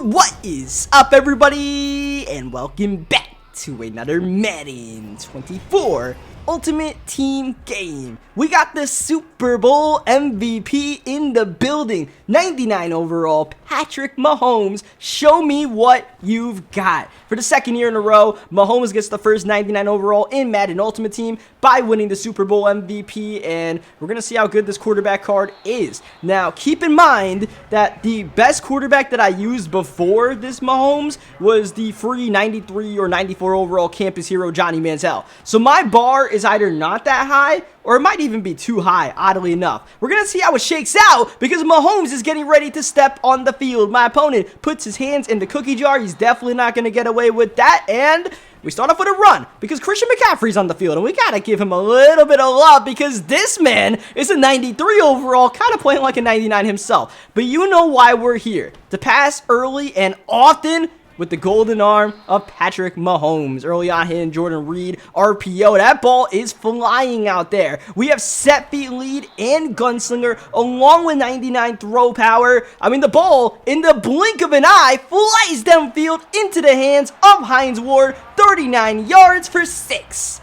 What is up, everybody, and welcome back to another Madden 24 Ultimate Team game. We got the Super Bowl MVP in the building. 99 overall, Patrick Mahomes. Show me what you've got. For the second year in a row, Mahomes gets the first 99 overall in Madden Ultimate Team by winning the Super Bowl MVP, and we're going to see how good this quarterback card is. Now, keep in mind that the best quarterback that I used before this Mahomes was the free 93 or 94 overall campus hero Johnny Manziel. So my bar is either not that high or it might even be too high, oddly enough. We're going to see how it shakes out because Mahomes is getting ready to step on the field. My opponent puts his hands in the cookie jar. He's definitely not going to get away with that. And we start off with a run because Christian McCaffrey's on the field, and we got to give him a little bit of love because this man is a 93 overall, kind of playing like a 99 himself. But you know why we're here. To pass early and often with the golden arm of Patrick Mahomes. Early on hitting Jordan Reed, RPO. That ball is flying out there. We have set feet lead and gunslinger along with 99 throw power. I mean, the ball, in the blink of an eye, flies downfield into the hands of Hines Ward. 39 yards for 6.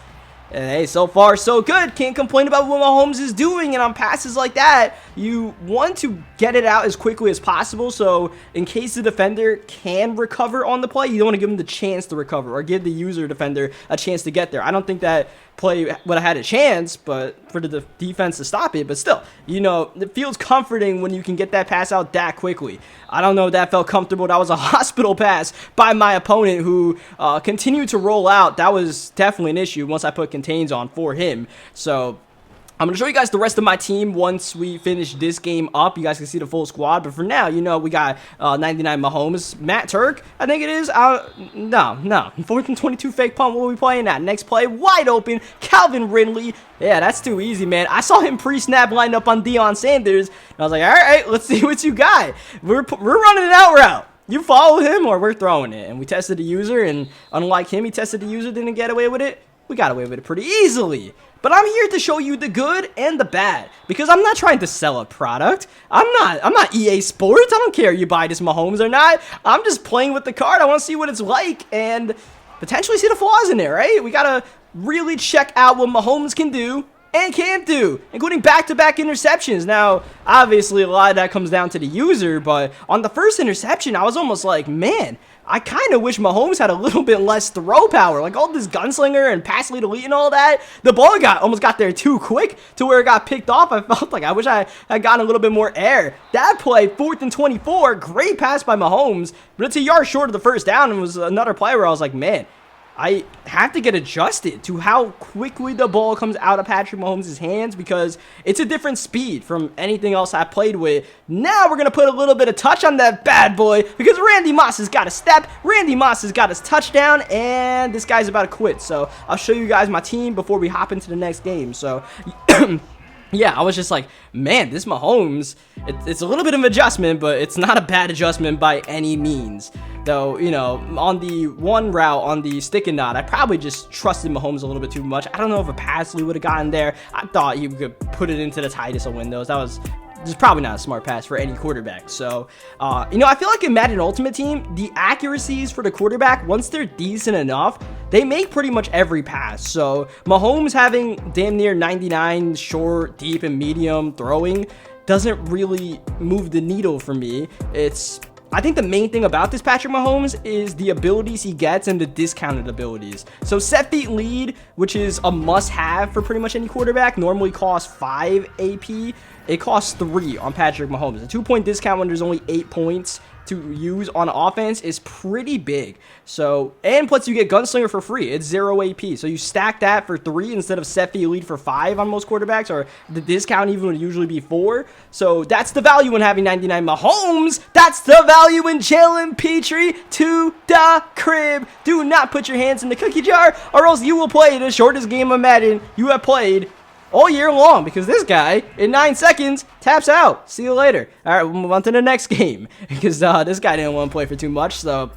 And hey, so far so good. Can't complain about what Mahomes is doing. And on passes like that, you want to get it out as quickly as possible. So in case the defender can recover on the play, you don't want to give him the chance to recover or give the user defender a chance to get there. I don't think that play would have had a chance, but for the defense to stop it. But still, you know, it feels comforting when you can get that pass out that quickly. I don't know if that felt comfortable. That was a hospital pass by my opponent who continued to roll out. That was definitely an issue once I put contains on for him. So I'm going to show you guys the rest of my team once we finish this game up. You guys can see the full squad. But for now, you know, we got 99 Mahomes. Matt Turk, I think it is. No. 4th and 22 fake punt. What are we playing at? Next play, wide open. Calvin Ridley. Yeah, that's too easy, man. I saw him pre-snap line up on Deion Sanders. And I was like, all right, let's see what you got. We're running an out route. You follow him or we're throwing it. And we tested the user. And unlike him, he tested the user, didn't get away with it. We got away with it pretty easily. But I'm here to show you the good and the bad because I'm not trying to sell a product. I'm not EA Sports. I don't care if you buy this Mahomes or not. I'm just playing with the card. I want to see what it's like and potentially see the flaws in it, right? We got to really check out what Mahomes can do and can't do, including back-to-back interceptions. Now, obviously, a lot of that comes down to the user, but on the first interception, I was almost like, man, I kind of wish Mahomes had a little bit less throw power. Like all this gunslinger and pass lead elite and all that. The ball almost got there too quick to where it got picked off. I felt like I wish I had gotten a little bit more air. That play, 4th and 24, great pass by Mahomes, but it's a yard short of the first down and was another play where I was like, man, I have to get adjusted to how quickly the ball comes out of Patrick Mahomes' hands because it's a different speed from anything else I played with. Now we're going to put a little bit of touch on that bad boy because Randy Moss has got a step. Randy Moss has got his touchdown, and this guy's about to quit. So I'll show you guys my team before we hop into the next game. So yeah, I was just like, man, this Mahomes, it's a little bit of an adjustment, but it's not a bad adjustment by any means. Though, you know, on the one route, on the stick and nod, I probably just trusted Mahomes a little bit too much. I don't know if a pass would have gotten there. I thought he could put it into the tightest of windows. That was just probably not a smart pass for any quarterback. So, you know, I feel like in Madden Ultimate Team, the accuracies for the quarterback, once they're decent enough, they make pretty much every pass. So, Mahomes having damn near 99 short, deep, and medium throwing doesn't really move the needle for me. I think the main thing about this Patrick Mahomes is the abilities he gets and the discounted abilities. So set feet lead, which is a must-have for pretty much any quarterback, normally costs 5 AP. It costs 3 on Patrick Mahomes. A 2-point discount when there's only 8 points to use on offense is pretty big. So, and plus you get Gunslinger for free. It's 0 AP. So you stack that for 3 instead of set feet lead for 5 on most quarterbacks, or the discount even would usually be 4. So that's the value in having 99 Mahomes. That's the value in Jalen Petrie to the crib. Do not put your hands in the cookie jar or else you will play the shortest game of Madden you have played all year long because this guy, in 9 seconds, taps out. See you later. All right, we'll move on to the next game because this guy didn't want to play for too much, so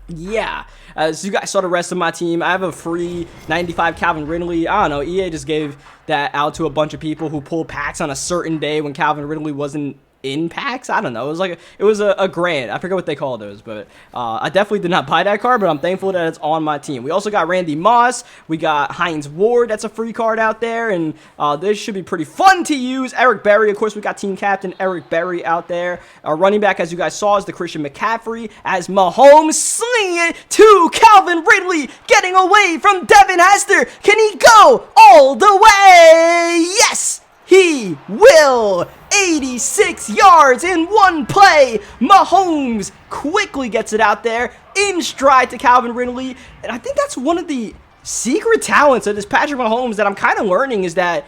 yeah. So you guys saw the rest of my team. I have a free 95 Calvin Ridley. I don't know, EA just gave that out to a bunch of people who pulled packs on a certain day when Calvin Ridley wasn't in packs. I don't know. It was like it was a grand. I forget what they call those, but I definitely did not buy that card, but I'm thankful that it's on my team. We also got Randy Moss. We got Hines Ward. That's a free card out there, and this should be pretty fun to use. Eric Berry, of course, we got team captain Eric Berry out there. Our running back, as you guys saw, is the Christian McCaffrey, as Mahomes slinging it to Calvin Ridley, getting away from Devin Hester. Can he go all the way? Yes, he will. 86 yards in one play. Mahomes quickly gets it out there in stride to Calvin Ridley. And I think that's one of the secret talents of this Patrick Mahomes that I'm kind of learning, is that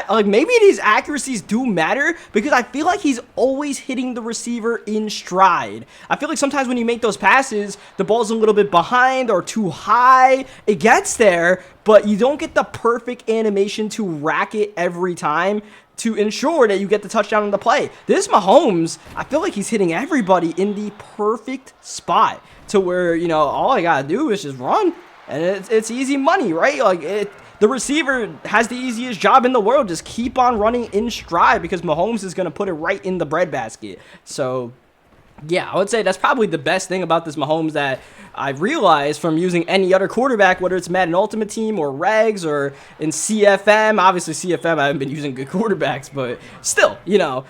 like maybe these accuracies do matter, because I feel like he's always hitting the receiver in stride. I feel like sometimes when you make those passes, the ball's a little bit behind or too high. It gets there, but you don't get the perfect animation to rack it every time to ensure that you get the touchdown on the play. This Mahomes, I feel like he's hitting everybody in the perfect spot to where, you know, all I gotta do is just run, and it's easy money, right? Like the receiver has the easiest job in the world. Just keep on running in stride, because Mahomes is going to put it right in the breadbasket. So, yeah, I would say that's probably the best thing about this Mahomes that I realized from using any other quarterback, whether it's Madden Ultimate Team or Regs or in CFM. Obviously, CFM, I haven't been using good quarterbacks, but still, you know,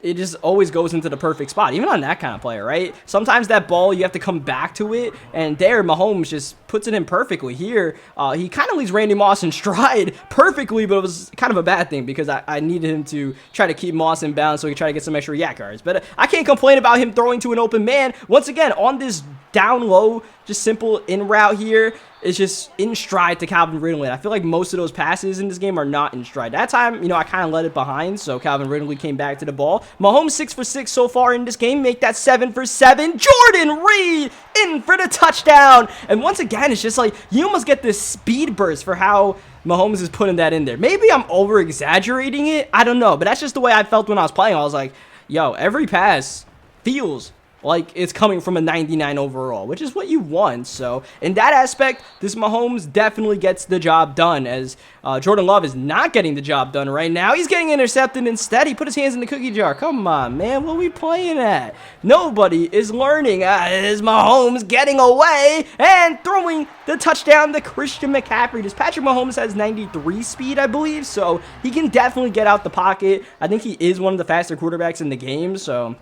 it just always goes into the perfect spot, even on that kind of player, right? Sometimes that ball, you have to come back to it, and there, Mahomes just puts it in perfectly. Here, he kind of leaves Randy Moss in stride perfectly, but it was kind of a bad thing, because I needed him to try to keep Moss in bounds so he could try to get some extra yak yards. But I can't complain about him throwing to an open man. Once again, on this down low, just simple in route here, it's just in stride to Calvin Ridley. I feel like most of those passes in this game are not in stride. That time, you know, I kind of let it behind, so Calvin Ridley came back to the ball. Mahomes 6 for 6 so far in this game. Make that 7 for 7. Jordan Reed in for the touchdown. And once again, it's just like you almost get this speed burst for how Mahomes is putting that in there. Maybe I'm over-exaggerating it. I don't know, but that's just the way I felt when I was playing. I was like, yo, every pass feels like it's coming from a 99 overall, which is what you want. So in that aspect, this Mahomes definitely gets the job done, as Jordan Love is not getting the job done right now. He's getting intercepted instead. He put his hands in the cookie jar. Come on, man. What are we playing at? Nobody is learning. Is Mahomes getting away and throwing the touchdown to Christian McCaffrey. This Patrick Mahomes has 93 speed, I believe, so he can definitely get out the pocket. I think he is one of the faster quarterbacks in the game, so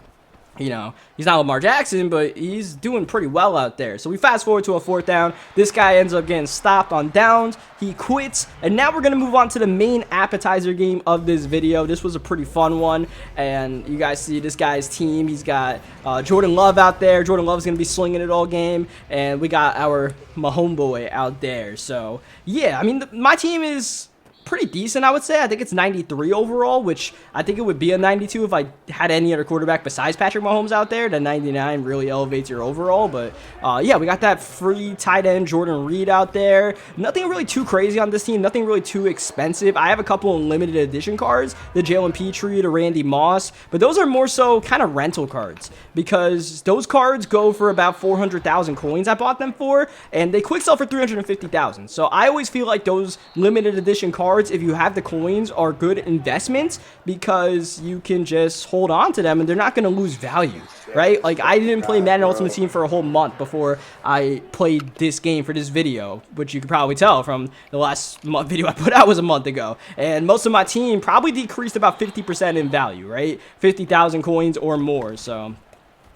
you know, he's not Lamar Jackson, but he's doing pretty well out there. So we fast forward to a 4th down. This guy ends up getting stopped on downs. He quits. And now we're going to move on to the main appetizer game of this video. This was a pretty fun one. And you guys see this guy's team. He's got Jordan Love out there. Jordan Love's going to be slinging it all game. And we got our Mahomes boy out there. So, yeah, I mean, my team is pretty decent, I would say. I think it's 93 overall, which I think it would be a 92 if I had any other quarterback besides Patrick Mahomes out there. The 99 really elevates your overall, but yeah, we got that free tight end Jordan Reed out there. Nothing really too crazy on this team, nothing really too expensive. I have a couple of limited edition cards, the Jalen Petrie, the Randy Moss, but those are more so kind of rental cards, because those cards go for about 400,000 coins I bought them for, and they quick sell for 350,000. So I always feel like those limited edition cards, if you have the coins, are good investments, because you can just hold on to them and they're not going to lose value, right? Like, I didn't play Madden Ultimate Team for a whole month before I played this game for this video, which you can probably tell from the last video I put out was a month ago. And most of my team probably decreased about 50% in value, right? 50,000 coins or more. So,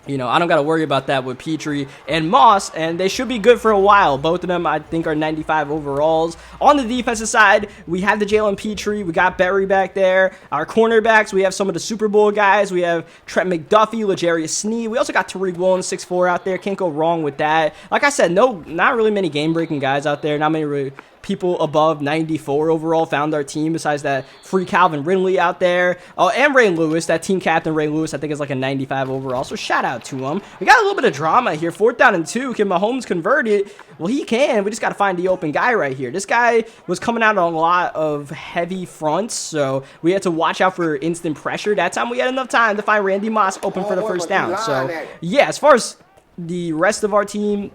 you know, I don't got to worry about that with Petrie and Moss, and they should be good for a while. Both of them, I think, are 95 overalls. On the defensive side, we have the Jalen Petrie. We got Berry back there. Our cornerbacks, we have some of the Super Bowl guys. We have Trent McDuffie, L'Jarius Sneed. We also got Tariq Woolen, 6'4", out there. Can't go wrong with that. Like I said, not really many game-breaking guys out there. Not many really people above 94 overall found our team, besides that free Calvin Ridley out there. Oh, and Ray Lewis, that team captain Ray Lewis, I think is like a 95 overall, so shout out to him. We got a little bit of drama here. 4th down and 2. Can Mahomes convert it? Well, he can. We just got to find the open guy right here. This guy was coming out on a lot of heavy fronts, so we had to watch out for instant pressure. That time we had enough time to find Randy Moss open for the 1st down. So, yeah, as far as the rest of our team,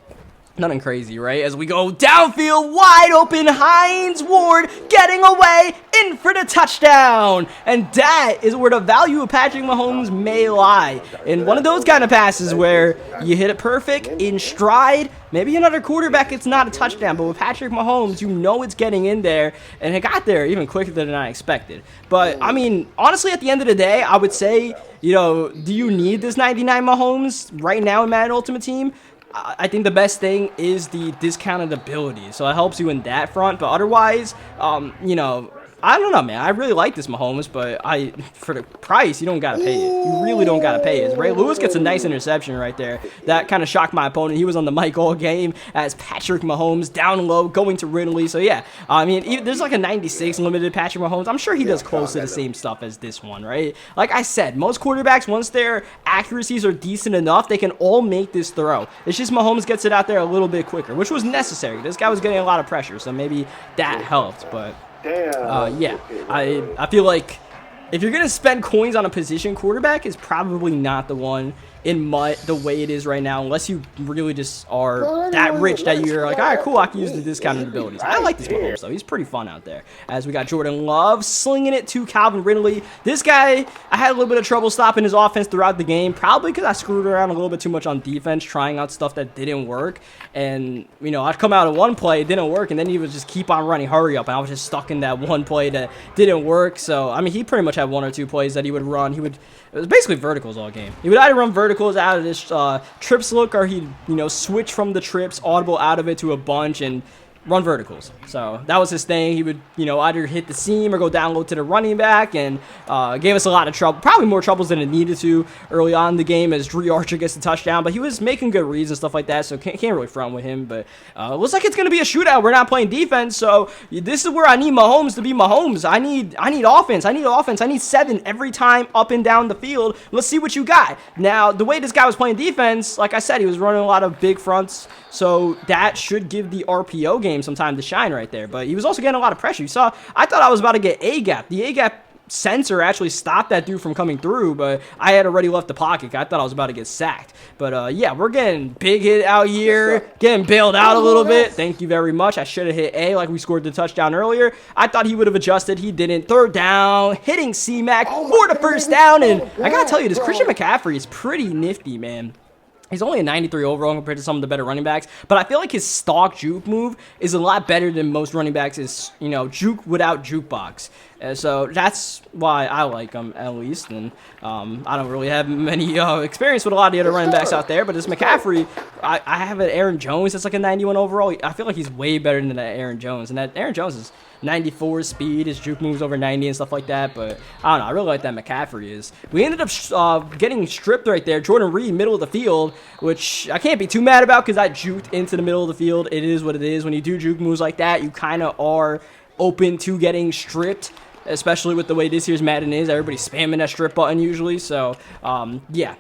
Nothing crazy, right? As we go downfield, wide open, Hines Ward getting away in for the touchdown. And that is where the value of Patrick Mahomes may lie. In one of those kind of passes where you hit it perfect, in stride, maybe another quarterback, it's not a touchdown. But with Patrick Mahomes, you know it's getting in there. And it got there even quicker than I expected. But, I mean, honestly, at the end of the day, I would say, you know, do you need this 99 Mahomes right now in Madden Ultimate Team? I think the best thing is the discounted ability, so it helps you in that front. But otherwise, you know, I don't know, man. I really like this Mahomes, but for the price, you don't gotta pay it. You really don't gotta pay it. Ray Lewis gets a nice interception right there. That kind of shocked my opponent. He was on the mic all game as Patrick Mahomes down low going to Ridley. So yeah, I mean, there's like a 96 limited Patrick Mahomes. I'm sure he does close to the same stuff as this one, right? Like I said, most quarterbacks, once their accuracies are decent enough, they can all make this throw. It's just Mahomes gets it out there a little bit quicker, which was necessary. This guy was getting a lot of pressure, so maybe that helped, but yeah, I feel like if you're going to spend coins on a position, quarterback is probably not the one in the way it is right now, unless you really just are that rich that you're like, all right, cool, I can use the discounted abilities. I like this Mahomes, though. He's pretty fun out there. As we got Jordan Love slinging it to Calvin Ridley. This guy, I had a little bit of trouble stopping his offense throughout the game, probably because I screwed around a little bit too much on defense, trying out stuff that didn't work. And, you know, I'd come out of one play, it didn't work, and then he would just keep on running, hurry up, and I was just stuck in that one play that didn't work. So, I mean, he pretty much had one or two plays that he would run. It was basically verticals all game. He would either run verticals out of this trips look, or he'd, you know, switch from the trips, audible out of it to a bunch, and run verticals. So that was his thing. He would, you know, either hit the seam or go down low to the running back, and gave us a lot of trouble, probably more troubles than it needed to early on in the game as Dre Archer gets the touchdown, but he was making good reads and stuff like that, so can't really front with him. But looks like it's going to be a shootout. We're not playing defense, so this is where I need Mahomes to be Mahomes. I need offense. I need offense. I need 7 every time up and down the field. Let's see what you got. Now, the way this guy was playing defense, like I said, he was running a lot of big fronts, so that should give the RPO game some time to shine right there. But he was also getting a lot of pressure. You saw, I thought I was about to get A-gap. The A-gap sensor actually stopped that dude from coming through, but I had already left the pocket. I thought I was about to get sacked. But yeah, we're getting big hit out here, getting bailed out a little bit. Thank you very much. I should have hit A like we scored the touchdown earlier. I thought he would have adjusted. He didn't. Third down, hitting C-Mac for the first down. And I gotta tell you, this Christian McCaffrey is pretty nifty, man. He's only a 93 overall compared to some of the better running backs, but I feel like his stock juke move is a lot better than most running backs is, you know, juke without jukebox. So that's why I like him, at least. And I don't really have many experience with a lot of the other running backs out there, but this McCaffrey, I have an Aaron Jones that's like a 91 overall. I feel like he's way better than that Aaron Jones, and that Aaron Jones is 94 speed, his juke moves over 90 and stuff like that. But I don't know, I really like that McCaffrey is. We ended up getting stripped right there. Jordan Reed, middle of the field, which I can't be too mad about because I juked into the middle of the field. It is what it is. When you do juke moves like that, you kind of are open to getting stripped, especially with the way this year's Madden is. Everybody's spamming that strip button usually. So yeah.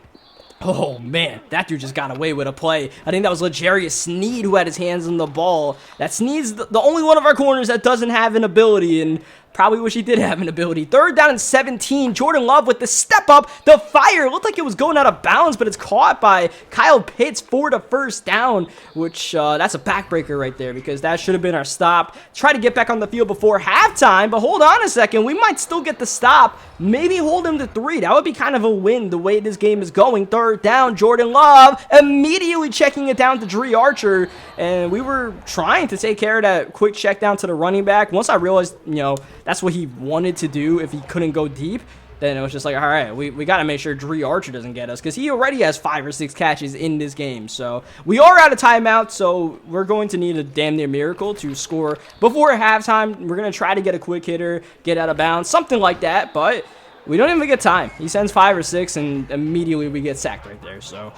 Oh, man, that dude just got away with a play. I think that was L'Jarius Sneed who had his hands on the ball. That Sneed's the only one of our corners that doesn't have an ability, and probably wish he did have an ability. Third down and 17. Jordan Love with the step up. The fire. It looked like it was going out of bounds, but it's caught by Kyle Pitts for the first down, which that's a backbreaker right there because that should have been our stop. Try to get back on the field before halftime, but hold on a second. We might still get the stop. Maybe hold him to 3. That would be kind of a win the way this game is going. Third down, Jordan Love immediately checking it down to Dre Archer, and we were trying to take care of that quick check down to the running back. Once I realized, you know, that's what he wanted to do if he couldn't go deep, then it was just like, all right, we got to make sure Dre Archer doesn't get us because he already has 5 or 6 catches in this game. So we are out of timeout, so we're going to need a damn near miracle to score before halftime. We're going to try to get a quick hitter, get out of bounds, something like that, but we don't even get time. He sends 5 or 6, and immediately we get sacked right there. So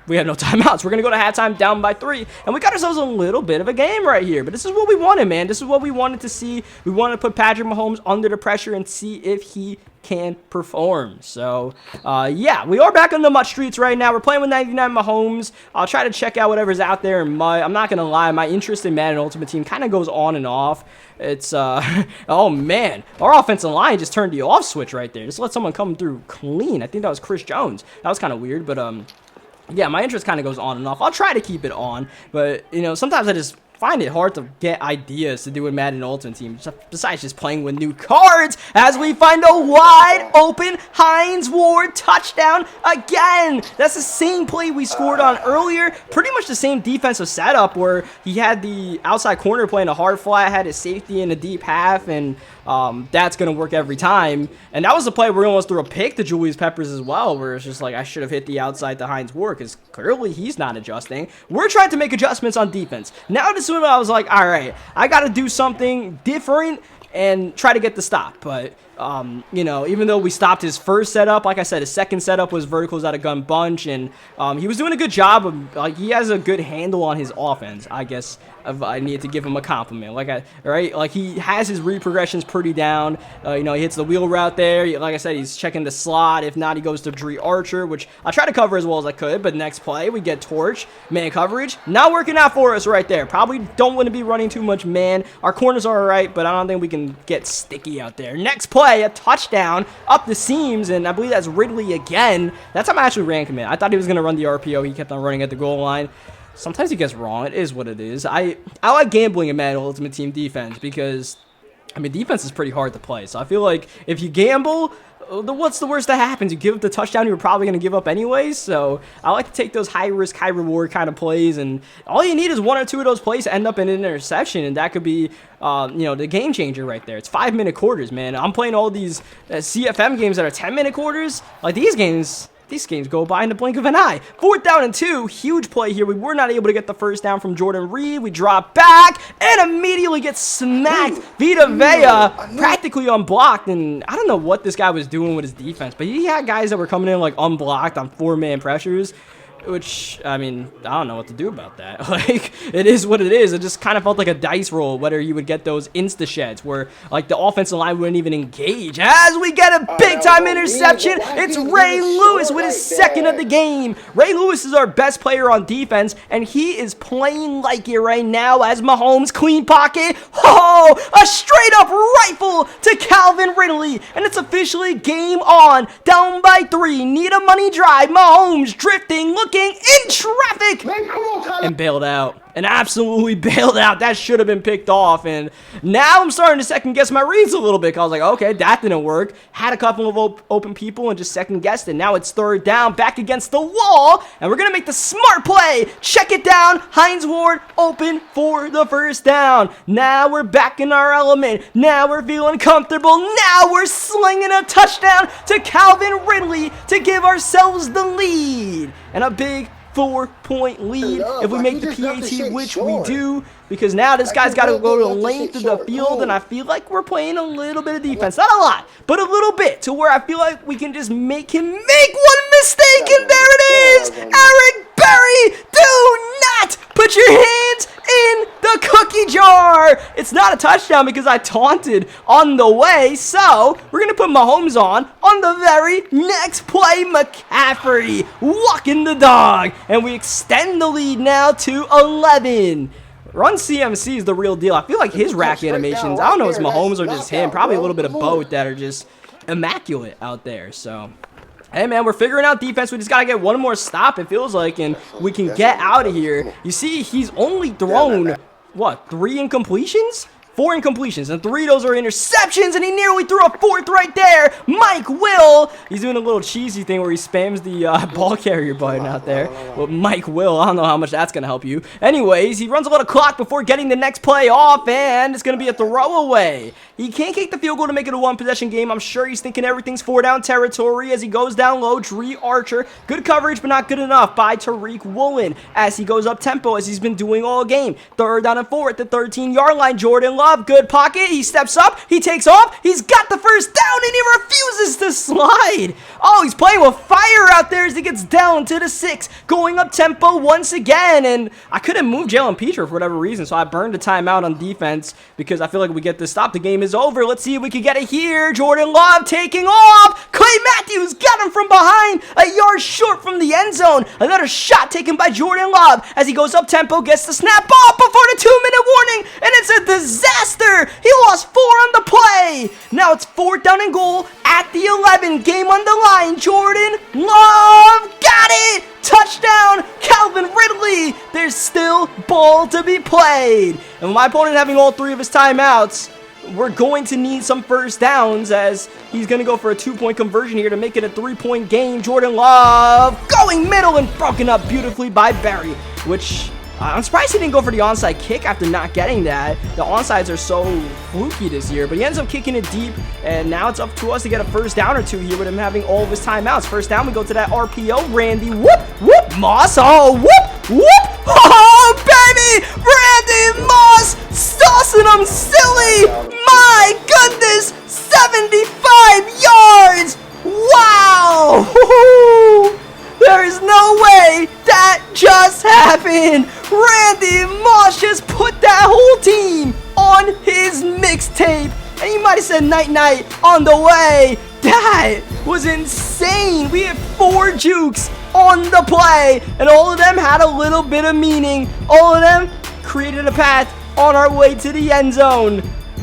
we have no timeouts. We're going to go to halftime down by 3, and we got ourselves a little bit of a game right here. But this is what we wanted, man. This is what we wanted to see. We wanted to put Patrick Mahomes under the pressure and see if he can perform. So yeah, we are back on the MUT streets right now. We're playing with 99 Mahomes. I'll try to check out whatever's out there in MUT. I'm not gonna lie, my interest in Madden Ultimate Team kind of goes on and off. It's oh man, our offensive line just turned the off switch right there. Just let someone come through clean. I think that was Chris Jones. That was kind of weird, but yeah, my interest kind of goes on and off. I'll try to keep it on, but, you know, sometimes I just find it hard to get ideas to do in Madden Ultimate Team, besides just playing with new cards, as we find a wide open Hines Ward touchdown again. That's the same play we scored on earlier, pretty much the same defensive setup where he had the outside corner playing a hard flat, had his safety in a deep half, and that's going to work every time. And that was the play where he almost threw a pick to Julius Peppers as well, where it's just like, I should have hit the outside to Hines Ward, because clearly he's not adjusting. We're trying to make adjustments on defense. Now this one I was like, all right, I got to do something different and try to get the stop. But, you know, even though we stopped his first setup, like I said, his second setup was verticals out of gun bunch, and he was doing a good job of, like, he has a good handle on his offense, I guess. I need to give him a compliment. Like he has his read progressions pretty down. You know, he hits the wheel route there. Like I said, he's checking the slot. If not, he goes to Dree Archer, which I try to cover as well as I could. But next play, we get Torch. Man coverage. Not working out for us right there. Probably don't want to be running too much man. Our corners are all right, but I don't think we can get sticky out there. Next play, a touchdown up the seams, and I believe that's Ridley again. That time I actually ran commit. I thought he was going to run the RPO. He kept on running at the goal line. Sometimes he gets wrong. It is what it is. I like gambling in Madden Ultimate Team defense because, I mean, defense is pretty hard to play. So I feel like if you gamble, what's the worst that happens? You give up the touchdown you're probably going to give up anyways. So I like to take those high risk, high reward kind of plays. And all you need is one or two of those plays to end up in an interception. And that could be, you know, the game changer right there. It's 5-minute quarters, man. I'm playing all these CFM games that are 10-minute quarters. Like these games go by in the blink of an eye. 4th down and 2. Huge play here. We were not able to get the first down from Jordan Reed. We drop back and immediately get smacked. Vita Vea practically unblocked. And I don't know what this guy was doing with his defense, but he had guys that were coming in like unblocked on 4-man pressures. Which, I mean, I don't know what to do about that. Like, it is what it is. It just kind of felt like a dice roll, whether you would get those insta-sheds where, like, the offensive line wouldn't even engage. As we get a big-time interception, it's Ray Lewis with his second of the game. Ray Lewis is our best player on defense, and he is playing like it right now as Mahomes clean pocket. Oh, a straight-up rifle to Calvin Ridley, and it's officially game on. Down by 3, need a money drive. Mahomes drifting, looking in traffic, and bailed out. And absolutely bailed out. That should have been picked off. And now I'm starting to second guess my reads a little bit. I was like, okay, that didn't work. Had a couple of open people and just second guessed it. Now it's 3rd down, back against the wall. And we're going to make the smart play. Check it down. Hines Ward open for the first down. Now we're back in our element. Now we're feeling comfortable. Now we're slinging a touchdown to Calvin Ridley to give ourselves the lead. And a big 4-point lead if we make the PAT, which we do, because now this guy's got to go to the length of the field, and I feel like we're playing a little bit of defense. Not a lot, but a little bit, to where I feel like we can just make him make one mistake, and there it is! Eric Berry, do not put your hands in the cookie jar! It's not a touchdown because I taunted on the way, so we're going to put Mahomes on the very next play. McCaffrey walking the dog, and we extend the lead now to 11. Run CMC is the real deal. I feel like his rack animations, I don't know if it's Mahomes or just him, probably a little bit of both, that are just immaculate out there. So, hey man, we're figuring out defense. We just got to get one more stop, it feels like, and we can get out of here. You see, he's only thrown, what, 3 incompletions? 4 incompletions, and 3 of those are interceptions, and he nearly threw a 4th right there. Mike Will, he's doing a little cheesy thing where he spams the ball carrier button out there. Well, Mike Will, I don't know how much that's going to help you. Anyways, he runs a little clock before getting the next play off, and it's going to be a throwaway. He can't kick the field goal to make it a 1-possession game. I'm sure he's thinking everything's 4-down territory as he goes down low. Dree Archer, good coverage, but not good enough by Tariq Woolen as he goes up tempo as he's been doing all game. 3rd down and 4 at the 13-yard line. Jordan Love, good pocket. He steps up. He takes off. He's got the first down, and he refuses to slide. Oh, he's playing with fire out there as he gets down to the 6, going up tempo once again. And I couldn't move Jalen Peter for whatever reason, so I burned a timeout on defense because I feel like we get this stop. The game is over. Let's see if we can get it here. Jordan Love taking off. Clay Matthews got him from behind, a yard short from the end zone. Another shot taken by Jordan Love as he goes up tempo, gets the snap off before the 2-minute warning, and it's a disaster. He lost 4 on the play. Now it's 4th down and goal at the 11. Game on the line. Jordan Love got it. Touchdown. there's still ball to be played. And with my opponent having all 3 of his timeouts, we're going to need some first downs as he's going to go for a 2-point conversion here to make it a 3-point game. Jordan Love going middle and broken up beautifully by Barry, which I'm surprised he didn't go for the onside kick after not getting that. The onsides are so fluky this year, but he ends up kicking it deep, and now it's up to us to get a first down or 2 here with him having all of his timeouts. First down, we go to that RPO. Randy, whoop, whoop, Moss, oh, whoop, whoop, oh, baby, Randy Moss, tossing him silly, my goodness, 75 yards, wow, there is no way that just happened. Randy Moss just put that whole team on his mixtape, and he might have said night-night on the way. That was insane. We had 4 jukes on the play, and all of them had a little bit of meaning. All of them created a path on our way to the end zone.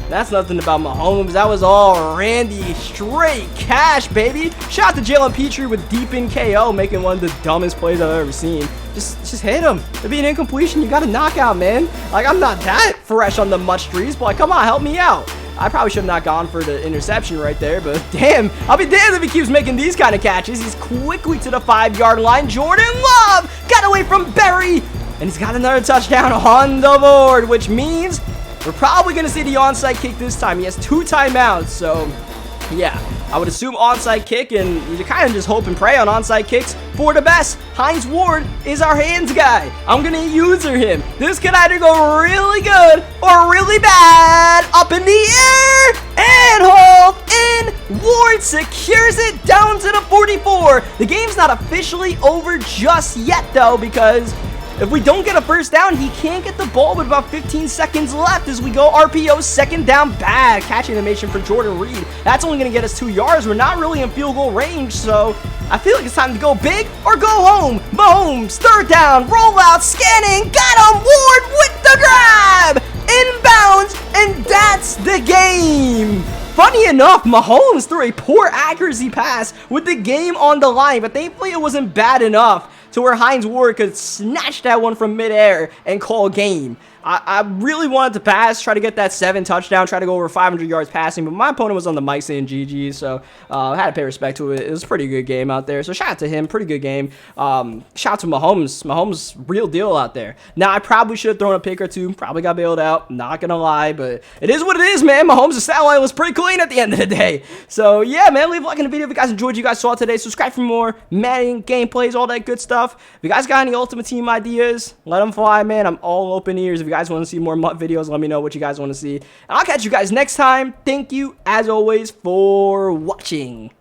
That's nothing about Mahomes. That was all Randy. Straight cash, baby. Shout out to Jalen Petrie with deep in KO, making one of the dumbest plays I've ever seen. Just hit him. To be an incompletion, you got to knock out, man. Like, I'm not that fresh on the mud streets, but like, come on, help me out. I probably should have not gone for the interception right there, but damn, I'll be damned if he keeps making these kind of catches. He's quickly to the 5-yard line. Jordan Love got away from Barry, and he's got another touchdown on the board, which means we're probably going to see the onside kick this time. He has 2 timeouts, so yeah, I would assume onside kick, and you kind of just hope and pray on onside kicks for the best. Hines Ward is our hands guy. I'm going to user him. This could either go really good or really bad. Up in the air and hold in. Ward secures it down to the 44. The game's not officially over just yet, though, because if we don't get a first down, he can't get the ball with about 15 seconds left as we go RPO, second down, bad catch animation for Jordan Reed. That's only going to get us 2 yards. We're not really in field goal range, so I feel like it's time to go big or go home. Mahomes, third down, rollout, scanning, got him, Ward with the grab, inbounds, and that's the game. Funny enough, Mahomes threw a poor accuracy pass with the game on the line, but thankfully it wasn't bad enough to where Hines Ward could snatch that one from midair and call game. I really wanted to pass, try to get that 7 touchdown, try to go over 500 yards passing, but my opponent was on the mic saying GG, so I had to pay respect to it. It was a pretty good game out there, so shout out to him, pretty good game. Shout out to Mahomes. Mahomes, real deal out there. Now, I probably should have thrown a pick or 2, probably got bailed out, not gonna lie, but it is what it is, man. Mahomes' stat line was pretty clean at the end of the day. So, yeah, man, leave a like in the video if you guys enjoyed what you guys saw today. Subscribe for more Madden gameplays, all that good stuff. If you guys got any Ultimate Team ideas, let them fly, man. I'm all open ears. If you guys want to see more MUT videos, let me know what you guys want to see. And I'll catch you guys next time. Thank you, as always, for watching.